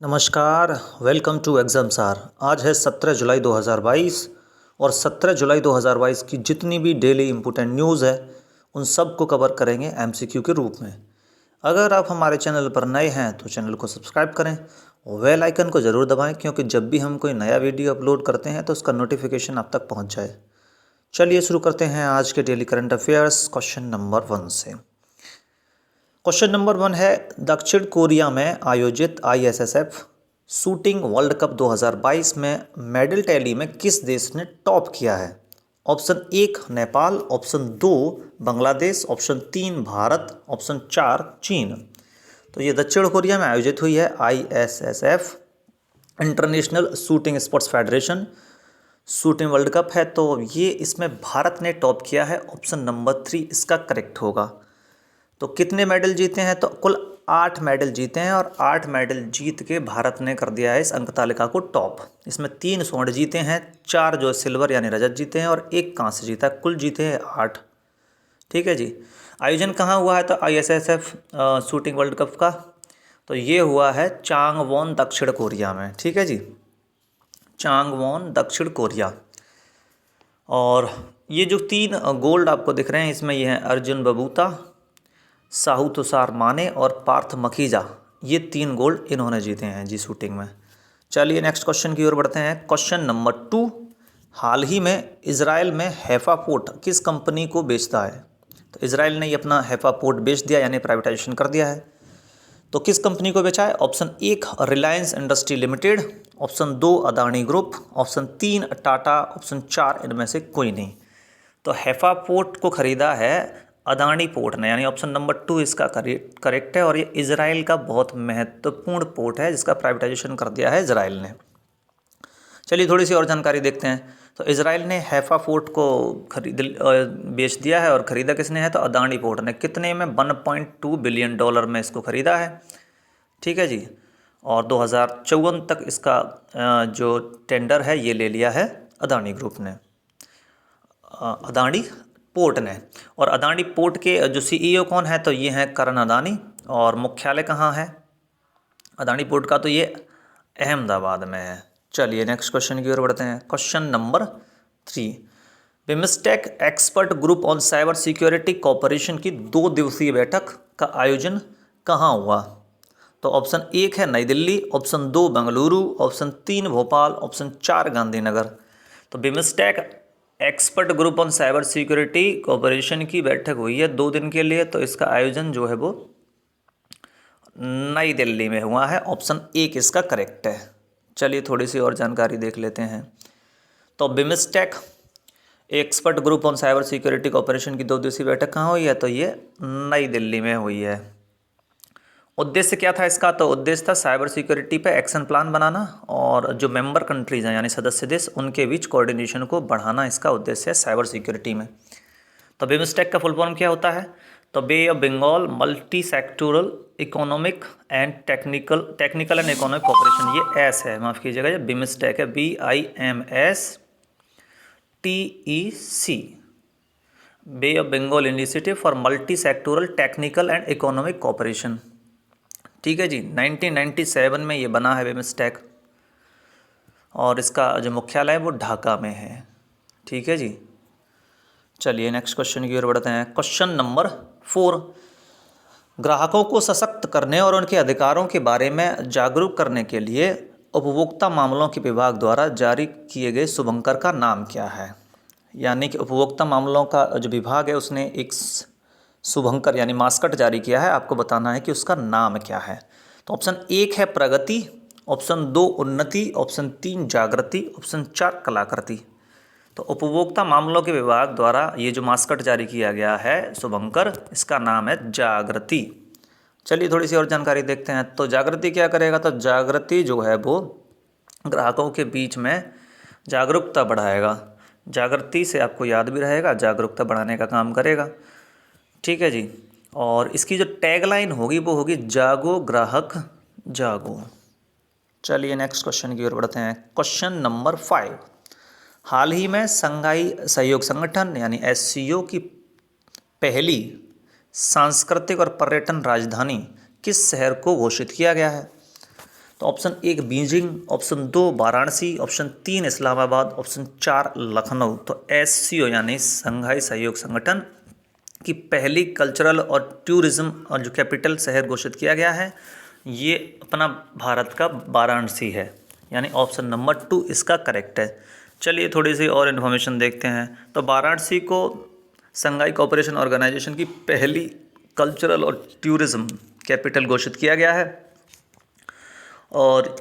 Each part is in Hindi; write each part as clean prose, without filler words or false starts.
नमस्कार, वेलकम टू एग्ज़ाम सार। आज है 17 जुलाई 2022 और 17 जुलाई 2022 की जितनी भी डेली इम्पोर्टेंट न्यूज़ है उन सब को कवर करेंगे एमसीक्यू के रूप में। अगर आप हमारे चैनल पर नए हैं तो चैनल को सब्सक्राइब करें और बेल आइकन को ज़रूर दबाएं, क्योंकि जब भी हम कोई नया वीडियो अपलोड करते हैं तो उसका नोटिफिकेशन आप तक पहुँच जाए। चलिए शुरू करते हैं आज के daily current affairs question number 1 से। क्वेश्चन नंबर 1 है, दक्षिण कोरिया में आयोजित आईएसएसएफ शूटिंग वर्ल्ड कप 2022 में मेडल टैली में किस देश ने टॉप किया है? Option 1 Nepal, option 2 Bangladesh, option 3 Bharat, option 4 चीन। तो ये दक्षिण कोरिया में आयोजित हुई है ISSF international shooting sports federation shooting world cup है, तो ये इसमें भारत ने टॉप किया है। ऑप्शन नंबर 3 इसका करेक्ट होगा। तो कितने मेडल जीते हैं? तो कुल 8 मेडल जीते हैं और 8 मेडल जीत के भारत ने कर दिया है इस अंक तालिका को टॉप। इसमें 3 स्वर्ण जीते हैं, 4 जो सिल्वर यानी रजत जीते हैं और 1 कांस्य जीता है। कुल जीते हैं 8। ठीक है जी। आयोजन कहाँ हुआ है? तो आईएसएसएफ शूटिंग वर्ल्ड कप का तो ये हुआ है चांगवोन दक्षिण कोरिया में। ठीक है जी, चांगवोन दक्षिण कोरिया। और ये जो 3 गोल्ड आपको दिख रहे हैं इसमें ये हैं अर्जुन बबूता, साहू तुषार माने और पार्थ मखीजा। ये 3 गोल्ड इन्होंने जीते हैं जी शूटिंग में। चलिए नेक्स्ट क्वेश्चन की ओर बढ़ते हैं। क्वेश्चन नंबर 2, हाल ही में इजराइल में हैफा पोर्ट किस कंपनी को बेचता है? तो इजराइल ने ये अपना हैफा पोर्ट बेच दिया यानी प्राइवेटाइजेशन कर दिया है। तो किस कंपनी को बेचा है? Option 1 Reliance industry limited, option 2 Adani group, option 3 Tata, option 4 इनमें से कोई नहीं। तो हैफा पोर्ट को खरीदा है अदानी पोर्ट ने, यानी ऑप्शन नंबर 2 इसका करेक्ट है। और ये इजराइल का बहुत महत्वपूर्ण पोर्ट है जिसका प्राइवेटाइजेशन कर दिया है इजराइल ने। चलिए थोड़ी सी और जानकारी देखते हैं। तो इजराइल ने हैफा पोर्ट को बेच दिया है और ख़रीदा किसने है? तो अदानी पोर्ट ने। कितने में? $1.2 बिलियन में इसको ख़रीदा है। ठीक है जी। और 2054 तक इसका जो टेंडर है ये ले लिया है अदानी ग्रुप ने, अदानी पोर्ट ने। और अदानी पोर्ट के जो सीईओ कौन है? तो ये हैं करण अदानी। और मुख्यालय कहाँ है अदानी पोर्ट का? तो ये अहमदाबाद में है। चलिए नेक्स्ट क्वेश्चन की ओर बढ़ते हैं। Question number 3, BIMSTEC expert group on cyber security corporation की 2 दिवसीय बैठक का आयोजन कहाँ हुआ? तो ऑप्शन 1 है New Delhi, option 2 Bengaluru, option 3 Bhopal, option 4 Gandhinagar. तो BIMSTEC expert group on cyber security corporation की बैठक हुई है 2 दिन के लिए। तो इसका आयोजन जो है वो नई दिल्ली में हुआ है। ऑप्शन 1 इसका करेक्ट है। चलिए थोड़ी सी और जानकारी देख लेते हैं। तो BIMSTEC expert group on cyber security corporation की 2 दिवसीय बैठक कहाँ हुई है? तो ये नई दिल्ली में हुई है। उद्देश्य क्या था इसका? तो उद्देश्य था साइबर सिक्योरिटी पे एक्शन प्लान बनाना और जो मेंबर कंट्रीज़ हैं यानी सदस्य देश उनके बीच कोऑर्डिनेशन को बढ़ाना इसका उद्देश्य है साइबर सिक्योरिटी में। तो बिमस्टेक का फुल फॉर्म क्या होता है? तो bay of Bengal multi sectoral economic and technical and economic cooperation, ये एस है, माफ़ कीजिएगा, ये बिमस्टेक है, BIMSTEC, bay of Bengal initiative for multi sectoral technical and economic cooperation. ठीक है जी। 1997 में ये बना है बिमस्टेक और इसका जो मुख्यालय है वो ढाका में है। ठीक है जी। चलिए नेक्स्ट क्वेश्चन की ओर बढ़ते हैं। क्वेश्चन नंबर 4, ग्राहकों को सशक्त करने और उनके अधिकारों के बारे में जागरूक करने के लिए उपभोक्ता मामलों के विभाग द्वारा जारी किए गए शुभंकर का नाम क्या है? यानी कि उपभोक्ता मामलों का जो विभाग है उसने एक शुभंकर यानी मास्कट जारी किया है। आपको बताना है कि उसका नाम क्या है। तो ऑप्शन 1 है प्रगति, ऑप्शन 2 उन्नति, ऑप्शन 3 जागृति, ऑप्शन 4 कलाकृति। तो उपभोक्ता मामलों के विभाग द्वारा ये जो मास्कट जारी किया गया है शुभंकर, इसका नाम है जागृति। चलिए थोड़ी सी और जानकारी देखते हैं। तो जागृति क्या करेगा? तो जागृति जो है वो ग्राहकों के बीच में जागरूकता बढ़ाएगा। जागृति से आपको याद भी रहेगा, जागरूकता बढ़ाने का काम करेगा। ठीक है जी। और इसकी जो टैगलाइन होगी वो होगी जागो ग्राहक जागो। चलिए नेक्स्ट क्वेश्चन की ओर बढ़ते हैं। क्वेश्चन नंबर 5, हाल ही में संघाई सहयोग संगठन यानी SCO की पहली सांस्कृतिक और पर्यटन राजधानी किस शहर को घोषित किया गया है? तो option 1 Beijing, option 2 Varanasi, option 3 Islamabad, option 4 Lucknow. तो SCO यानी शंघाई सहयोग संगठन की पहली कल्चरल और टूरिज्म और जो कैपिटल शहर घोषित किया गया है ये अपना भारत का वाराणसी है, यानी ऑप्शन नंबर 2 इसका करेक्ट है। चलिए थोड़ी सी और इन्फॉर्मेशन देखते हैं। तो वाराणसी को शंघाई कोऑपरेशन ऑर्गेनाइजेशन की पहली कल्चरल और टूरिज्म कैपिटल घोषित किया गया है और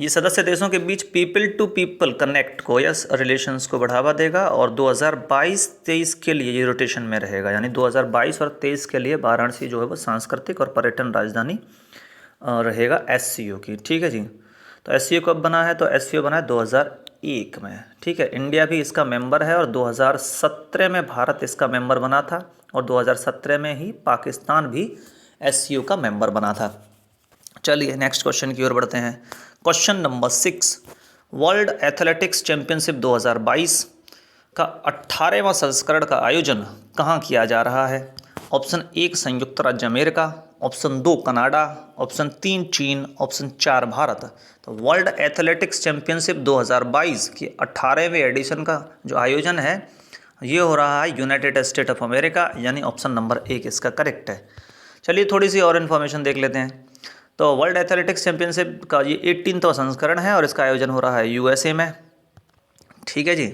ये सदस्य देशों के बीच पीपल टू पीपल कनेक्ट को या रिलेशंस को बढ़ावा देगा और 2022-23 के लिए ये रोटेशन में रहेगा, यानी 2022 और 23 के लिए वाराणसी जो है वो सांस्कृतिक और पर्यटन राजधानी रहेगा SCO की। ठीक है जी। तो SCO कब बना है? तो SCO बना है 2001 में। ठीक है, इंडिया भी इसका मेंबर है और 2017 में भारत इसका मेंबर बना था और 2017 में ही पाकिस्तान भी SCO का मेंबर बना था। चलिए नेक्स्ट क्वेश्चन की ओर बढ़ते हैं। Question number 6, world athletics championship 2022 का 18वां संस्करण का आयोजन कहाँ किया जा रहा है? ऑप्शन 1 संयुक्त राज्य अमेरिका, ऑप्शन 2 कनाडा, ऑप्शन 3 चीन, ऑप्शन 4 भारत। तो वर्ल्ड एथलेटिक्स चैंपियनशिप 2022 की 18वें एडिशन का जो आयोजन है ये हो रहा है यूनाइटेड स्टेट ऑफ अमेरिका, यानी ऑप्शन नंबर 1 इसका करेक्ट है। चलिए थोड़ी सी और इन्फॉर्मेशन देख लेते हैं। तो वर्ल्ड एथलेटिक्स चैंपियनशिप का ये 18वां संस्करण है और इसका आयोजन हो रहा है USA में। ठीक है जी।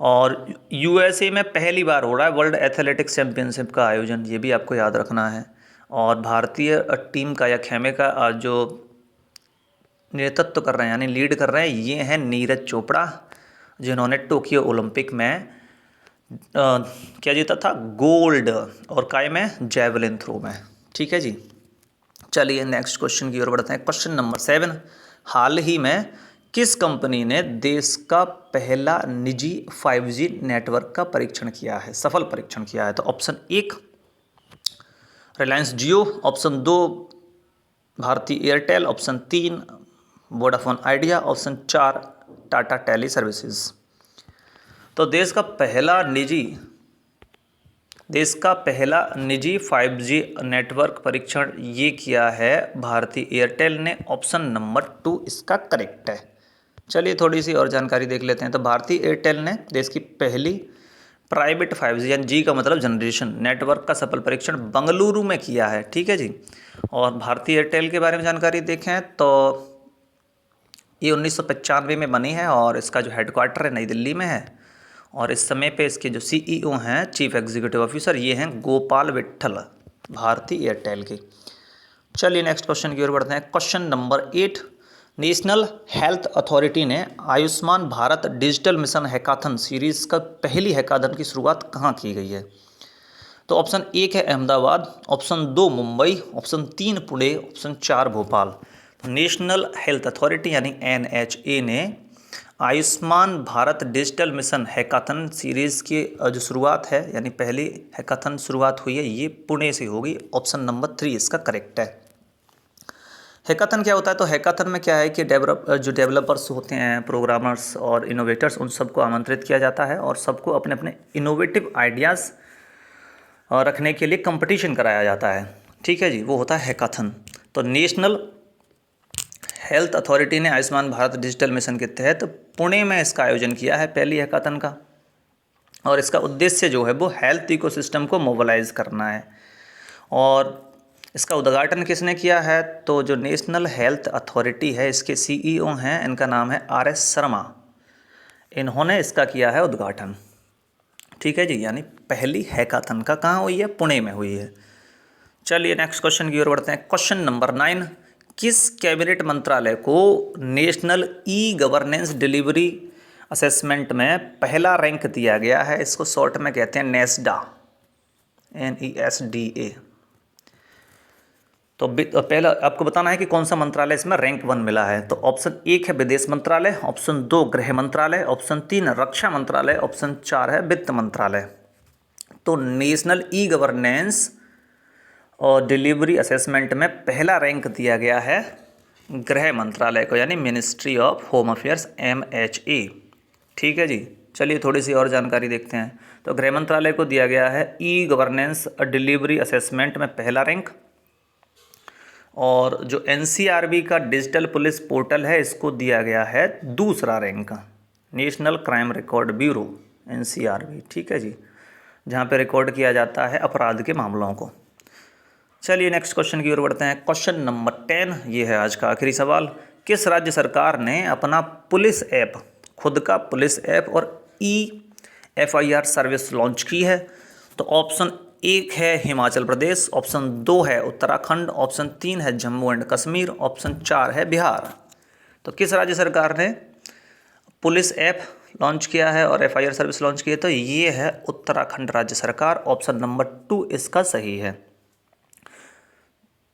और USA में पहली बार हो रहा है वर्ल्ड एथलेटिक्स चैंपियनशिप का आयोजन, ये भी आपको याद रखना है। और भारतीय टीम का या खेमे का जो नेतृत्व कर रहे हैं यानी लीड कर रहे हैं ये हैं नीरज चोपड़ा, जिन्होंने टोक्यो ओलंपिक में क्या जीता था? गोल्ड, और काय में? जैवलिन थ्रो में। ठीक है जी। चलिए नेक्स्ट क्वेश्चन की ओर बढ़ते हैं। क्वेश्चन नंबर 7, हाल ही में किस कंपनी ने देश का पहला निजी 5G नेटवर्क का परीक्षण किया है, सफल परीक्षण किया है? तो option 1 Reliance Jio, option 2 Bharti Airtel, option 3 Vodafone Idea, option 4 Tata tele services. तो देश का पहला निजी 5G नेटवर्क परीक्षण ये किया है भारती एयरटेल ने, ऑप्शन नंबर 2 इसका करेक्ट है। चलिए थोड़ी सी और जानकारी देख लेते हैं। तो भारती एयरटेल ने देश की पहली प्राइवेट 5G यानी जी का मतलब जनरेशन नेटवर्क का सफल परीक्षण बंगलुरु में किया है। ठीक है जी। और भारती एयरटेल के बारे में जानकारी देखें तो ये 1995 में बनी है और इसका जो हेडक्वार्टर है नई दिल्ली में है और इस समय पे इसके जो CEO हैं, चीफ एग्जीक्यूटिव ऑफिसर, ये हैं गोपाल विट्ठल, भारती एयरटेल के। चलिए नेक्स्ट क्वेश्चन की ओर बढ़ते हैं। Question number 8, National Health Authority ने Ayushman Bharat digital mission hackathon series का पहली हैकाथन की शुरुआत कहाँ की गई है? तो ऑप्शन 1 है Ahmedabad, option 2 Mumbai, option 3 Pune, option 4 Bhopal. National Health authority यानी NHA ने Ayushman Bharat digital mission hackathon series की जो शुरुआत है यानी पहली हैकाथन शुरुआत हुई है ये पुणे से होगी, ऑप्शन नंबर 3 इसका करेक्ट है। हैकाथन क्या होता है? तो हैकाथन में क्या है कि जो डेवलपर्स होते हैं, प्रोग्रामर्स और इनोवेटर्स, उन सबको आमंत्रित किया जाता है और सबको अपने अपने इनोवेटिव आइडियाज़ रखने के लिए कंपटीशन कराया जाता है। ठीक है जी, वो होता है हैकाथन। तो नेशनल हेल्थ अथॉरिटी ने आयुष्मान भारत डिजिटल मिशन के तहत पुणे में इसका आयोजन किया है पहली हैकाथन का, और इसका उद्देश्य जो है वो हेल्थ इकोसिस्टम को मोबिलाइज करना है। और इसका उद्घाटन किसने किया है? तो जो नेशनल हेल्थ अथॉरिटी है इसके CEO हैं, इनका नाम है RS शर्मा, इन्होंने इसका किया है उद्घाटन। ठीक है जी, यानी पहली हैकाथन का कहाँ हुई है? पुणे में हुई है। चलिए नेक्स्ट क्वेश्चन की ओर बढ़ते हैं। क्वेश्चन नंबर 9, किस कैबिनेट मंत्रालय को नेशनल गवर्नेंस डिलीवरी असेसमेंट में पहला रैंक दिया गया है? इसको शॉर्ट में कहते हैं नेस्डा, NESDA। तो पहला आपको बताना है कि कौन सा मंत्रालय इसमें रैंक 1 मिला है। तो ऑप्शन 1 है विदेश मंत्रालय, ऑप्शन 2 गृह मंत्रालय, ऑप्शन 3 रक्षा मंत्रालय, ऑप्शन 4 है वित्त मंत्रालय। तो नेशनल गवर्नेंस और डिलीवरी असेसमेंट में पहला रैंक दिया गया है गृह मंत्रालय को, यानी ministry of home affairs, MHA। ठीक है जी। चलिए थोड़ी सी और जानकारी देखते हैं। तो गृह मंत्रालय को दिया गया है गवर्नेंस डिलीवरी असेसमेंट में पहला रैंक, और जो एनसीआरबी का डिजिटल पुलिस पोर्टल है इसको दिया गया है दूसरा रैंक का, national crime record bureau NCRB, ठीक है जी, जहाँ पे रिकॉर्ड किया जाता है अपराध के मामलों को। चलिए नेक्स्ट क्वेश्चन की ओर बढ़ते हैं। क्वेश्चन नंबर 10, ये है आज का आखिरी सवाल। किस राज्य सरकार ने अपना पुलिस ऐप, खुद का पुलिस ऐप और FIR सर्विस लॉन्च की है? तो ऑप्शन 1 है हिमाचल प्रदेश, ऑप्शन 2 है उत्तराखंड, ऑप्शन 3 है जम्मू एंड कश्मीर, ऑप्शन 4 है बिहार। तो किस राज्य सरकार ने पुलिस ऐप लॉन्च किया है और FIR सर्विस लॉन्च की है? तो ये है उत्तराखंड राज्य सरकार। ऑप्शन नंबर 2 इसका सही है।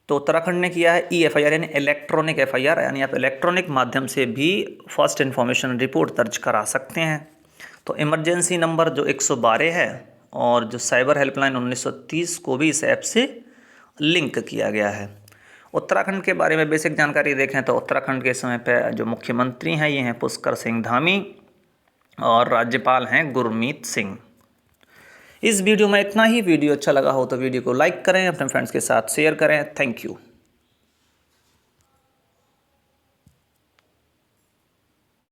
तो उत्तराखंड ने किया है FIR यानी इलेक्ट्रॉनिक FIR, यानी आप इलेक्ट्रॉनिक माध्यम से भी फर्स्ट इन्फॉर्मेशन रिपोर्ट दर्ज करा सकते हैं। तो इमरजेंसी नंबर जो 112 है और जो साइबर हेल्पलाइन 1930 को भी इस ऐप से लिंक किया गया है। उत्तराखंड के बारे में बेसिक जानकारी देखें तो उत्तराखंड के समय पे जो मुख्यमंत्री हैं ये हैं पुष्कर सिंह धामी और राज्यपाल हैं गुरमीत सिंह। इस वीडियो में इतना ही। वीडियो अच्छा लगा हो तो वीडियो को लाइक करें, अपने फ्रेंड्स के साथ शेयर करें। Thank you.